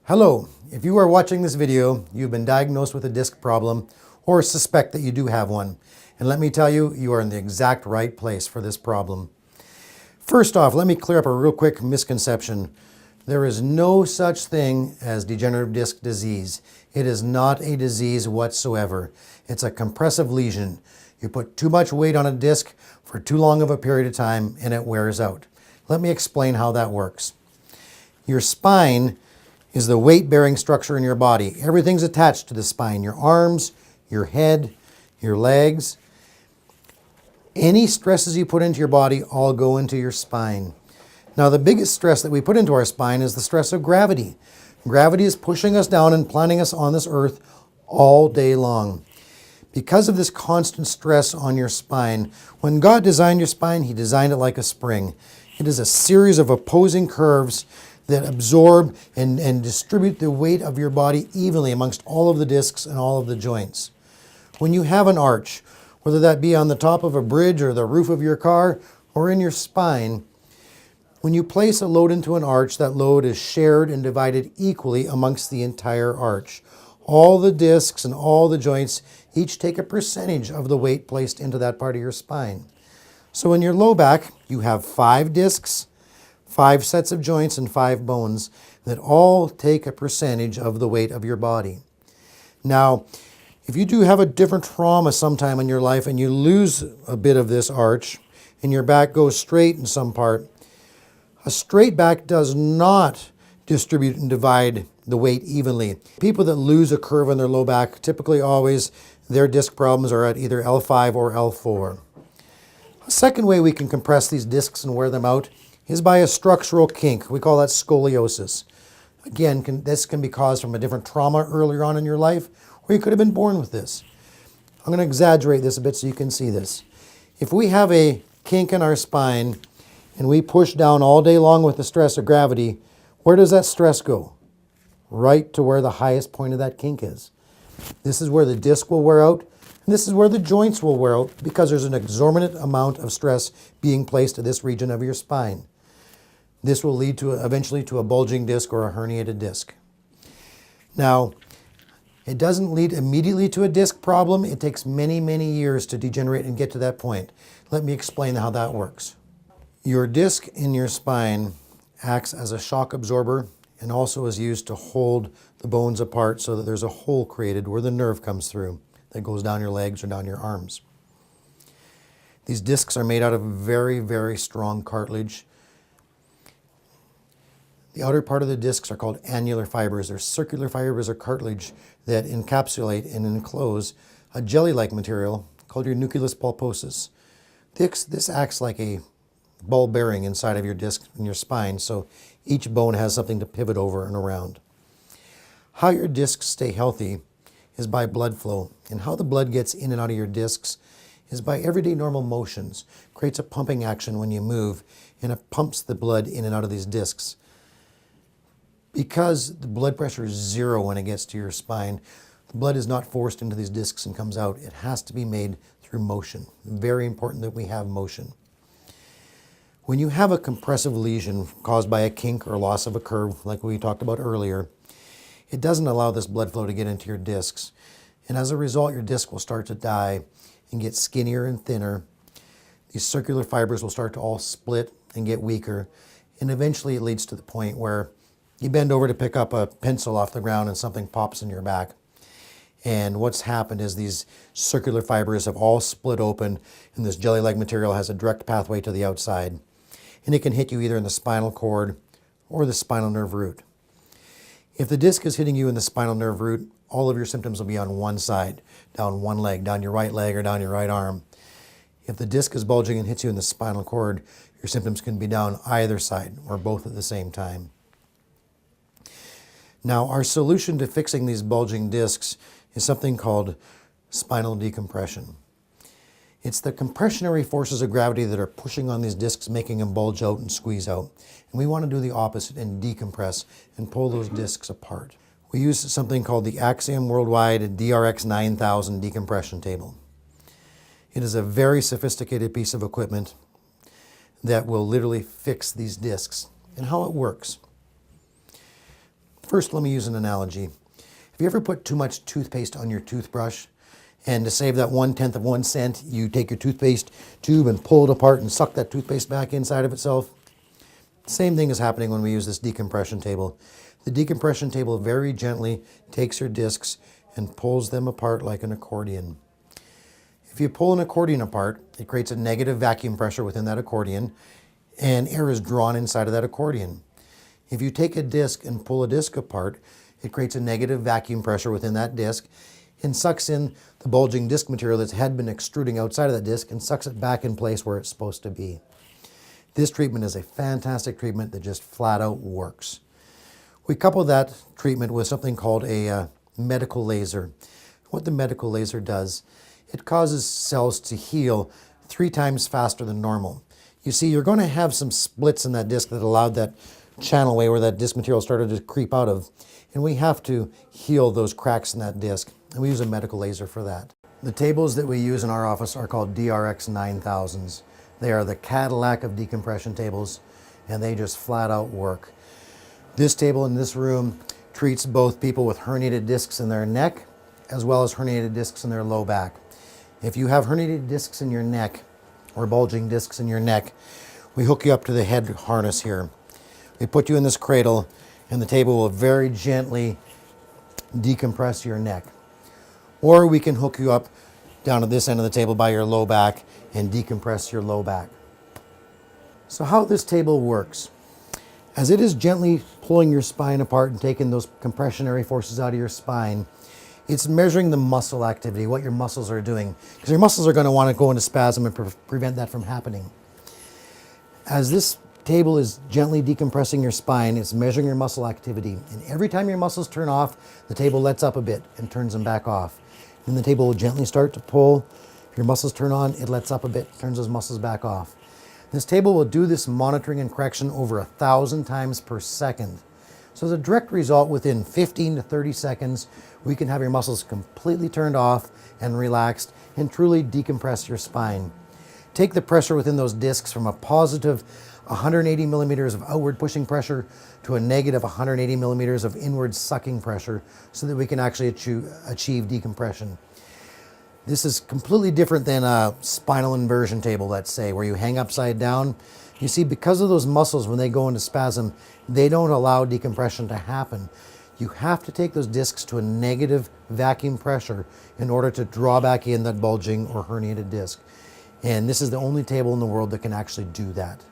Hello, if you are watching this video, you've been diagnosed with a disc problem or suspect that you do have one. And let me tell you, you are in the exact right place for this problem. First off, let me clear up a real quick misconception. There is no such thing as degenerative disc disease. It is not a disease whatsoever. It's a compressive lesion. You put too much weight on a disc for too long of a period of time and it wears out. Let me explain how that works. Your spine is the weight-bearing structure in your body. Everything's attached to the spine. Your arms, your head, your legs. Any stresses you put into your body all go into your spine. Now, the biggest stress that we put into our spine is the stress of gravity. Gravity is pushing us down and planting us on this earth all day long. Because of this constant stress on your spine, when God designed your spine, He designed it like a spring. It is a series of opposing curves that absorb and distribute the weight of your body evenly amongst all of the discs and all of the joints. When you have an arch, whether that be on the top of a bridge or the roof of your car or in your spine, when you place a load into an arch, that load is shared and divided equally amongst the entire arch. All the discs and all the joints each take a percentage of the weight placed into that part of your spine. So in your low back, you have 5 discs, 5 sets of joints, and 5 bones that all take a percentage of the weight of your body. Now, if you do have a different trauma sometime in your life and you lose a bit of this arch and your back goes straight in some part, a straight back does not distribute and divide the weight evenly. People that lose a curve in their low back, typically always their disc problems are at either L5 or L4. A second way we can compress these discs and wear them out is by a structural kink. We call that scoliosis. Again, this can be caused from a different trauma earlier on in your life, or you could have been born with this. I'm going to exaggerate this a bit so you can see this. If we have a kink in our spine and we push down all day long with the stress of gravity, where does that stress go? Right to where the highest point of that kink is. This is where the disc will wear out, and this is where the joints will wear out because there's an exorbitant amount of stress being placed to this region of your spine. This will lead to eventually to a bulging disc or a herniated disc. Now, it doesn't lead immediately to a disc problem. It takes many, many years to degenerate and get to that point. Let me explain how that works. Your disc in your spine acts as a shock absorber and also is used to hold the bones apart so that there's a hole created where the nerve comes through that goes down your legs or down your arms. These discs are made out of very, very strong cartilage. The outer part of the discs are called annular fibers. They're circular fibers or cartilage that encapsulate and enclose a jelly-like material called your nucleus pulposus. This acts like a ball bearing inside of your disc in your spine, so each bone has something to pivot over and around. How your discs stay healthy is by blood flow, and how the blood gets in and out of your discs is by everyday normal motions. It creates a pumping action when you move, and it pumps the blood in and out of these discs. Because the blood pressure is 0 when it gets to your spine, the blood is not forced into these discs and comes out. It has to be made through motion. Very important that we have motion. When you have a compressive lesion caused by a kink or loss of a curve, like we talked about earlier, it doesn't allow this blood flow to get into your discs. And as a result, your disc will start to die and get skinnier and thinner. These circular fibers will start to all split and get weaker. And eventually it leads to the point where you bend over to pick up a pencil off the ground and something pops in your back. And what's happened is these circular fibers have all split open and this jelly-like material has a direct pathway to the outside. And it can hit you either in the spinal cord or the spinal nerve root. If the disc is hitting you in the spinal nerve root, all of your symptoms will be on one side, down one leg, down your right leg or down your right arm. If the disc is bulging and hits you in the spinal cord, your symptoms can be down either side or both at the same time. Now, our solution to fixing these bulging discs is something called spinal decompression. It's the compressionary forces of gravity that are pushing on these discs, making them bulge out and squeeze out. And we want to do the opposite and decompress and pull those discs apart. We use something called the Axiom Worldwide DRX 9000 decompression table. It is a very sophisticated piece of equipment that will literally fix these discs. And how it works. First, let me use an analogy. Have you ever put too much toothpaste on your toothbrush? And to save that 1/10 of 1 cent, you take your toothpaste tube and pull it apart and suck that toothpaste back inside of itself? Same thing is happening when we use this decompression table. The decompression table very gently takes your discs and pulls them apart like an accordion. If you pull an accordion apart, it creates a negative vacuum pressure within that accordion, and air is drawn inside of that accordion. If you take a disc and pull a disc apart, it creates a negative vacuum pressure within that disc and sucks in the bulging disc material that had been extruding outside of that disc and sucks it back in place where it's supposed to be. This treatment is a fantastic treatment that just flat out works. We couple that treatment with something called a medical laser. What the medical laser does, it causes cells to heal 3 times faster than normal. You see, you're going to have some splits in that disc that allowed that channel way where that disc material started to creep out of, and we have to heal those cracks in that disc, and we use a medical laser for that. The tables that we use in our office are called DRX 9000s. They are the Cadillac of decompression tables, and they just flat out work. This table in this room treats both people with herniated discs in their neck as well as herniated discs in their low back. If you have herniated discs in your neck or bulging discs in your neck, we hook you up to the head harness here. We put you in this cradle, and the table will very gently decompress your neck. Or we can hook you up down at this end of the table by your low back and decompress your low back. So how this table works, as it is gently pulling your spine apart and taking those compressionary forces out of your spine, it's measuring the muscle activity, what your muscles are doing, because your muscles are going to want to go into spasm and prevent that from happening. As this table is gently decompressing your spine, it's measuring your muscle activity, and every time your muscles turn off, the table lets up a bit and turns them back off. Then the table will gently start to pull. If your muscles turn on, it lets up a bit, turns those muscles back off. This table will do this monitoring and correction over 1,000 times per second. So as a direct result, within 15 to 30 seconds, we can have your muscles completely turned off and relaxed and truly decompress your spine. Take the pressure within those discs from a positive 180 millimeters of outward pushing pressure to a negative 180 millimeters of inward sucking pressure so that we can actually achieve decompression. This is completely different than a spinal inversion table, let's say, where you hang upside down. You see, because of those muscles, when they go into spasm, they don't allow decompression to happen. You have to take those discs to a negative vacuum pressure in order to draw back in that bulging or herniated disc. And this is the only table in the world that can actually do that.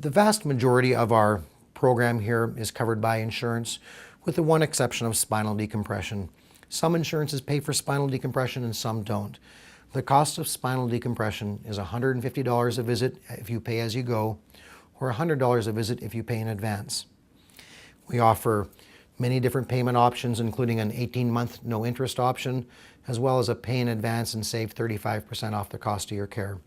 The vast majority of our program here is covered by insurance, with the one exception of spinal decompression. Some insurances pay for spinal decompression and some don't. The cost of spinal decompression is $150 a visit if you pay as you go, or $100 a visit if you pay in advance. We offer many different payment options, including an 18-month no interest option, as well as a pay in advance and save 35% off the cost of your care.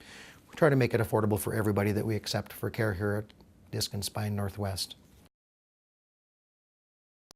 We try to make it affordable for everybody that we accept for care here at Disc and Spine Northwest.